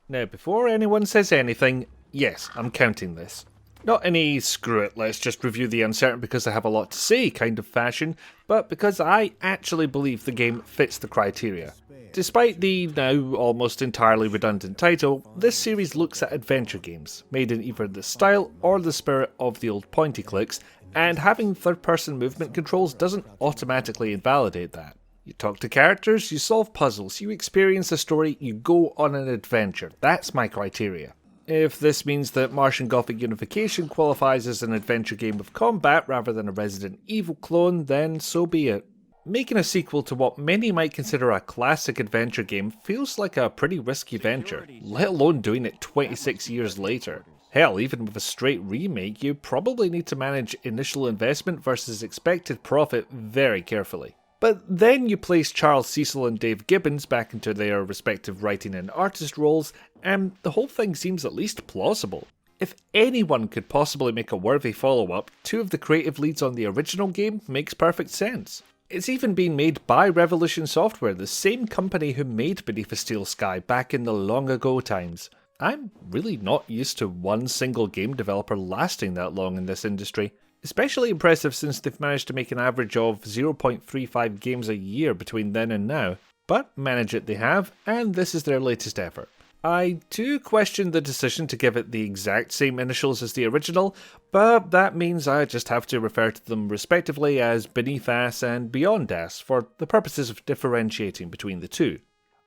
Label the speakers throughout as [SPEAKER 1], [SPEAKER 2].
[SPEAKER 1] Now, before anyone says anything, yes, I'm counting this. Not any screw it, let's just review the uncertain because I have a lot to say kind of fashion, but because I actually believe the game fits the criteria. Despite the now almost entirely redundant title, this series looks at adventure games, made in either the style or the spirit of the old pointy clicks, and having third-person movement controls doesn't automatically invalidate that. You talk to characters, you solve puzzles, you experience a story, you go on an adventure. That's my criteria. If this means that Martian Gothic Unification qualifies as an adventure game with combat rather than a Resident Evil clone, then so be it. Making a sequel to what many might consider a classic adventure game feels like a pretty risky venture, let alone doing it 26 years later. Hell, even with a straight remake, you probably need to manage initial investment versus expected profit very carefully. But then you place Charles Cecil and Dave Gibbons back into their respective writing and artist roles, and the whole thing seems at least plausible. If anyone could possibly make a worthy follow-up, two of the creative leads on the original game makes perfect sense. It's even been made by Revolution Software, the same company who made Beneath a Steel Sky back in the long ago times. I'm really not used to one single game developer lasting that long in this industry. Especially impressive since they've managed to make an average of 0.35 games a year between then and now. But manage it they have, and this is their latest effort. I do question the decision to give it the exact same initials as the original, but that means I just have to refer to them respectively as Beneath Ass and Beyond Ass for the purposes of differentiating between the two.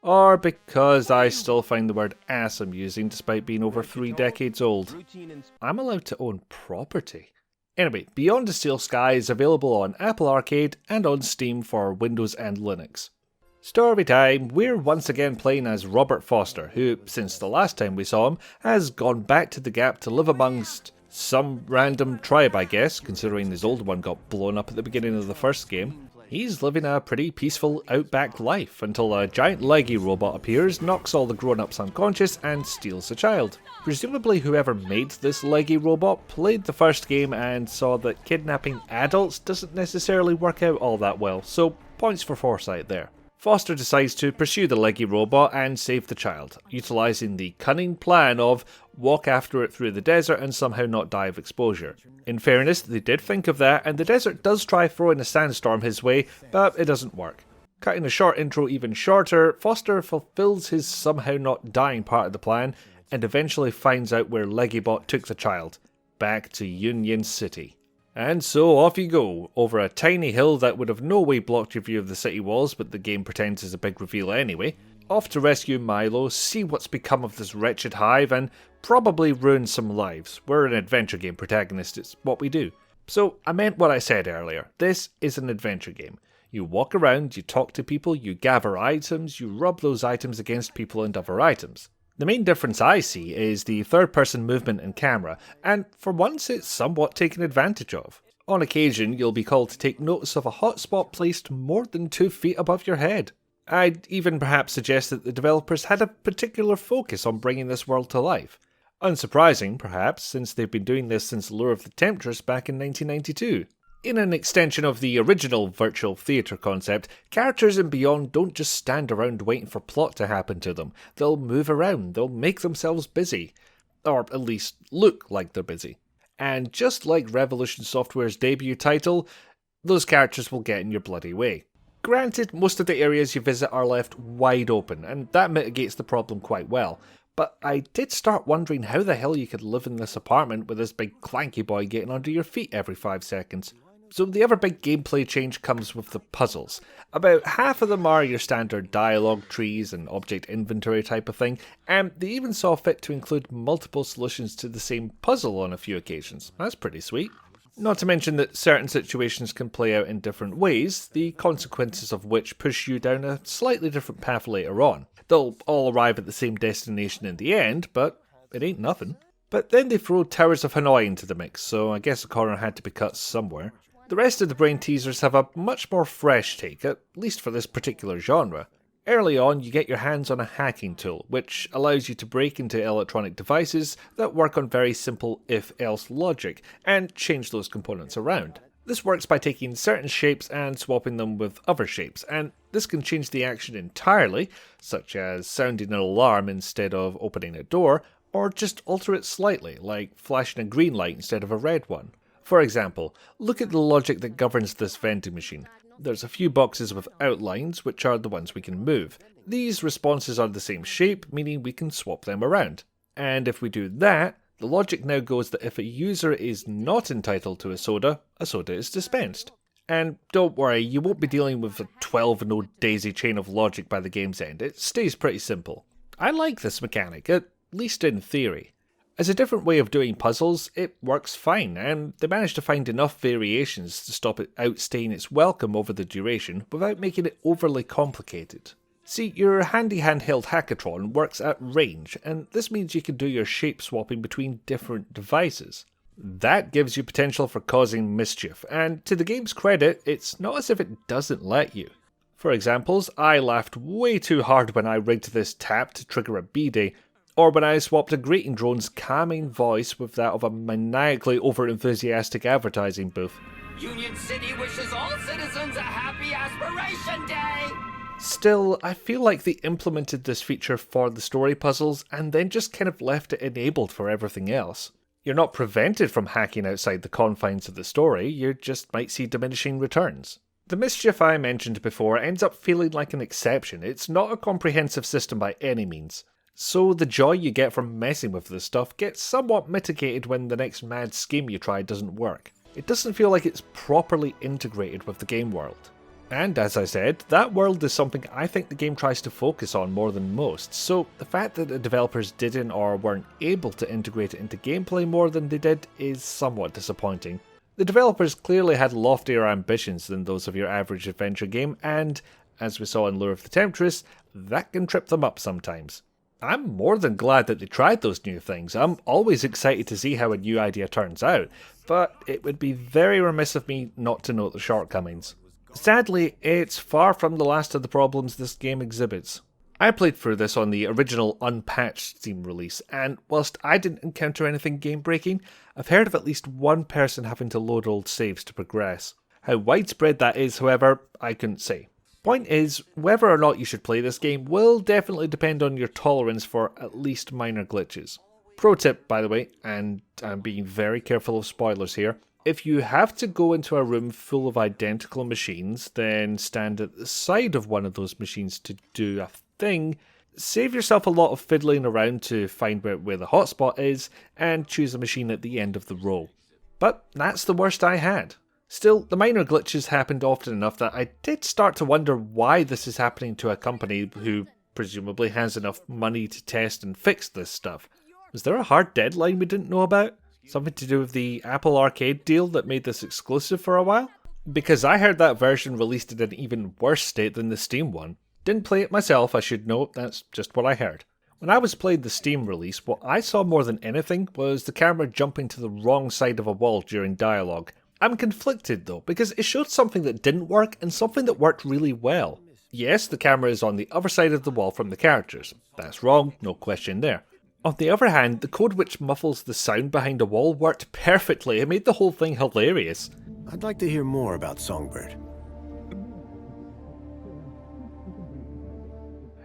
[SPEAKER 1] Or because I still find the word ass amusing despite being over 3 decades old. I'm allowed to own property. Anyway, Beyond the Steel Sky is available on Apple Arcade and on Steam for Windows and Linux. Story time, we're once again playing as Robert Foster, who, since the last time we saw him, has gone back to the Gap to live amongst some random tribe, I guess, considering his old one got blown up at the beginning of the first game. He's living a pretty peaceful outback life until a giant leggy robot appears, knocks all the grown-ups unconscious and steals a child. Presumably whoever made this leggy robot played the first game and saw that kidnapping adults doesn't necessarily work out all that well, so points for foresight there. Foster decides to pursue the leggy robot and save the child, utilising the cunning plan of walk after it through the desert and somehow not die of exposure. In fairness, they did think of that, and the desert does try throwing a sandstorm his way, but it doesn't work. Cutting a short intro even shorter, Foster fulfills his somehow not dying part of the plan, and eventually finds out where Leggybot took the child, back to Union City. And so off you go, over a tiny hill that would have no way blocked your view of the city walls, but the game pretends is a big reveal anyway. Off to rescue Milo, see what's become of this wretched hive, and probably ruin some lives. We're an adventure game protagonist, it's what we do. So I meant what I said earlier, this is an adventure game. You walk around, you talk to people, you gather items, you rub those items against people and other items. The main difference I see is the third-person movement and camera, and for once it's somewhat taken advantage of. On occasion, you'll be called to take notice of a hotspot placed more than 2 feet above your head. I'd even perhaps suggest that the developers had a particular focus on bringing this world to life. Unsurprising, perhaps, since they've been doing this since Lure of the Temptress back in 1992. In an extension of the original virtual theatre concept, characters in Beyond don't just stand around waiting for plot to happen to them. They'll move around, they'll make themselves busy. Or at least look like they're busy. And just like Revolution Software's debut title, those characters will get in your bloody way. Granted, most of the areas you visit are left wide open, and that mitigates the problem quite well. But I did start wondering how the hell you could live in this apartment with this big clanky boy getting under your feet every 5 seconds. So the other big gameplay change comes with the puzzles. About half of them are your standard dialogue trees and object inventory type of thing, and they even saw fit to include multiple solutions to the same puzzle on a few occasions. That's pretty sweet. Not to mention that certain situations can play out in different ways, the consequences of which push you down a slightly different path later on. They'll all arrive at the same destination in the end, but it ain't nothing. But then they throw Towers of Hanoi into the mix, so I guess a corner had to be cut somewhere. The rest of the brain teasers have a much more fresh take, at least for this particular genre. Early on, you get your hands on a hacking tool, which allows you to break into electronic devices that work on very simple if-else logic, and change those components around. This works by taking certain shapes and swapping them with other shapes, and this can change the action entirely, such as sounding an alarm instead of opening a door, or just alter it slightly, like flashing a green light instead of a red one. For example, look at the logic that governs this vending machine. There's a few boxes with outlines, which are the ones we can move. These responses are the same shape, meaning we can swap them around. And if we do that, the logic now goes that if a user is not entitled to a soda is dispensed. And don't worry, you won't be dealing with a 12-node daisy chain of logic by the game's end. It stays pretty simple. I like this mechanic, at least in theory. As a different way of doing puzzles, it works fine, and they managed to find enough variations to stop it outstaying its welcome over the duration without making it overly complicated. See, your handy handheld Hackatron works at range, and this means you can do your shape swapping between different devices. That gives you potential for causing mischief, and to the game's credit, it's not as if it doesn't let you. For examples, I laughed way too hard when I rigged this tap to trigger a B-Day, or when I swapped a grating drone's calming voice with that of a maniacally over-enthusiastic advertising booth.
[SPEAKER 2] Union City wishes all citizens a happy Aspiration Day!
[SPEAKER 1] Still, I feel like they implemented this feature for the story puzzles and then just kind of left it enabled for everything else. You're not prevented from hacking outside the confines of the story, you just might see diminishing returns. The mischief I mentioned before ends up feeling like an exception. It's not a comprehensive system by any means. So the joy you get from messing with this stuff gets somewhat mitigated when the next mad scheme you try doesn't work. It doesn't feel like it's properly integrated with the game world. And as I said, that world is something I think the game tries to focus on more than most, so the fact that the developers didn't or weren't able to integrate it into gameplay more than they did is somewhat disappointing. The developers clearly had loftier ambitions than those of your average adventure game, and, as we saw in Lure of the Temptress, that can trip them up sometimes. I'm more than glad that they tried those new things. I'm always excited to see how a new idea turns out, but it would be very remiss of me not to note the shortcomings. Sadly, it's far from the last of the problems this game exhibits. I played through this on the original unpatched Steam release, and whilst I didn't encounter anything game-breaking, I've heard of at least one person having to load old saves to progress. How widespread that is, however, I couldn't say. Point is, whether or not you should play this game will definitely depend on your tolerance for at least minor glitches. Pro tip, by the way, and I'm being very careful of spoilers here, if you have to go into a room full of identical machines, then stand at the side of one of those machines to do a thing, save yourself a lot of fiddling around to find where the hotspot is, and choose a machine at the end of the row. But that's the worst I had. Still, the minor glitches happened often enough that I did start to wonder why this is happening to a company who presumably has enough money to test and fix this stuff. Was there a hard deadline we didn't know about? Something to do with the Apple Arcade deal that made this exclusive for a while? Because I heard that version released in an even worse state than the Steam one. Didn't play it myself, I should note, that's just what I heard. When I was playing the Steam release, what I saw more than anything was the camera jumping to the wrong side of a wall during dialogue. I'm conflicted though, because it showed something that didn't work and something that worked really well. Yes, the camera is on the other side of the wall from the characters. That's wrong, no question there. On the other hand, the code which muffles the sound behind a wall worked perfectly. It made the whole thing hilarious.
[SPEAKER 3] I'd like to hear more about Songbird.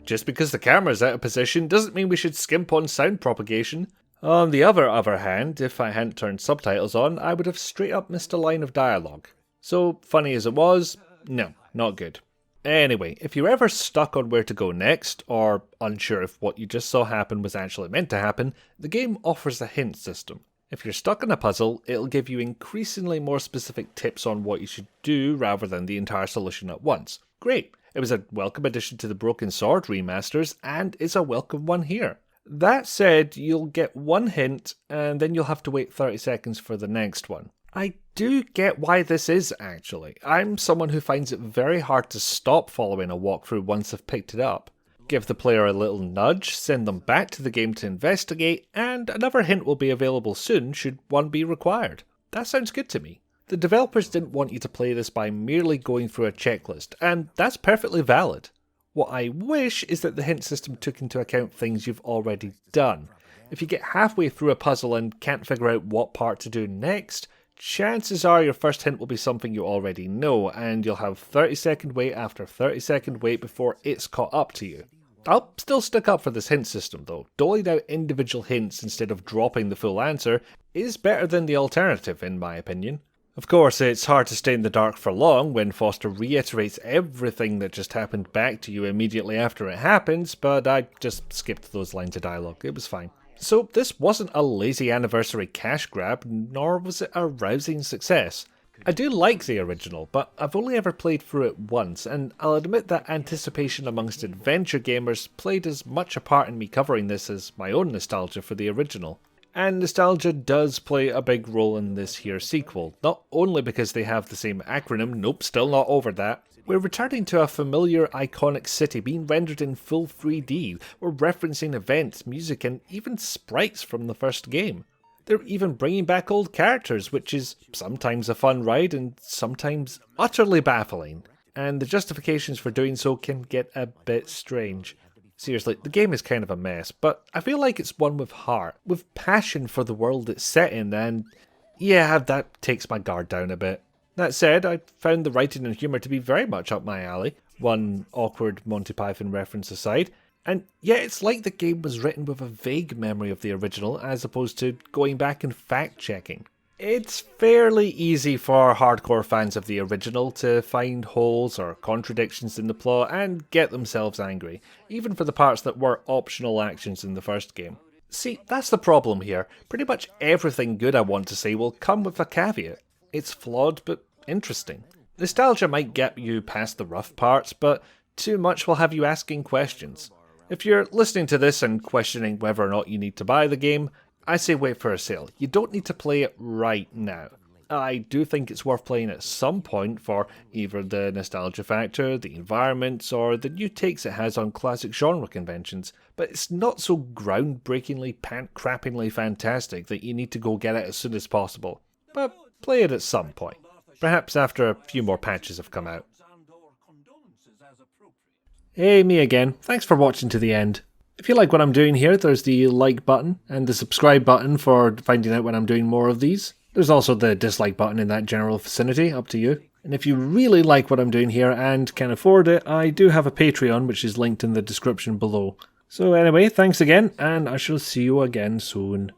[SPEAKER 1] Just because the camera's out of position doesn't mean we should skimp on sound propagation. On the other hand, if I hadn't turned subtitles on, I would have straight up missed a line of dialogue. So, funny as it was, no, not good. Anyway, if you're ever stuck on where to go next, or unsure if what you just saw happen was actually meant to happen, the game offers a hint system. If you're stuck in a puzzle, it'll give you increasingly more specific tips on what you should do rather than the entire solution at once. Great! It was a welcome addition to the Broken Sword remasters, and is a welcome one here. That said, you'll get one hint, and then you'll have to wait 30 seconds for the next one. I do get why this is, actually. I'm someone who finds it very hard to stop following a walkthrough once I've picked it up. Give the player a little nudge, send them back to the game to investigate, and another hint will be available soon should one be required. That sounds good to me. The developers didn't want you to play this by merely going through a checklist, and that's perfectly valid. What I wish is that the hint system took into account things you've already done. If you get halfway through a puzzle and can't figure out what part to do next, chances are your first hint will be something you already know, and you'll have 30-second wait after 30-second wait before it's caught up to you. I'll still stick up for this hint system though. Doling out individual hints instead of dropping the full answer is better than the alternative in my opinion. Of course, it's hard to stay in the dark for long when Foster reiterates everything that just happened back to you immediately after it happens, but I just skipped those lines of dialogue, it was fine. So this wasn't a lazy anniversary cash grab, nor was it a rousing success. I do like the original, but I've only ever played through it once, and I'll admit that anticipation amongst adventure gamers played as much a part in me covering this as my own nostalgia for the original. And nostalgia does play a big role in this here sequel, not only because they have the same acronym, nope, still not over that. We're returning to a familiar, iconic city being rendered in full 3D, we're referencing events, music and even sprites from the first game. They're even bringing back old characters, which is sometimes a fun ride and sometimes utterly baffling. And the justifications for doing so can get a bit strange. Seriously, the game is kind of a mess, but I feel like it's one with heart, with passion for the world it's set in, and yeah, that takes my guard down a bit. That said, I found the writing and humour to be very much up my alley, one awkward Monty Python reference aside, and yeah, it's like the game was written with a vague memory of the original as opposed to going back and fact-checking. It's fairly easy for hardcore fans of the original to find holes or contradictions in the plot and get themselves angry, even for the parts that were optional actions in the first game. See, that's the problem here. Pretty much everything good I want to say will come with a caveat. It's flawed but interesting. Nostalgia might get you past the rough parts, but too much will have you asking questions. If you're listening to this and questioning whether or not you need to buy the game, I say wait for a sale. You don't need to play it right now. I do think it's worth playing at some point for either the nostalgia factor, the environments, or the new takes it has on classic genre conventions, but it's not so groundbreakingly pant-crappingly fantastic that you need to go get it as soon as possible. But play it at some point. Perhaps after a few more patches have come out. Hey, me again. Thanks for watching to the end. If you like what I'm doing here, there's the like button and the subscribe button for finding out when I'm doing more of these. There's also the dislike button in that general vicinity, up to you. And if you really like what I'm doing here and can afford it, I do have a Patreon which is linked in the description below. So anyway, thanks again, and I shall see you again soon.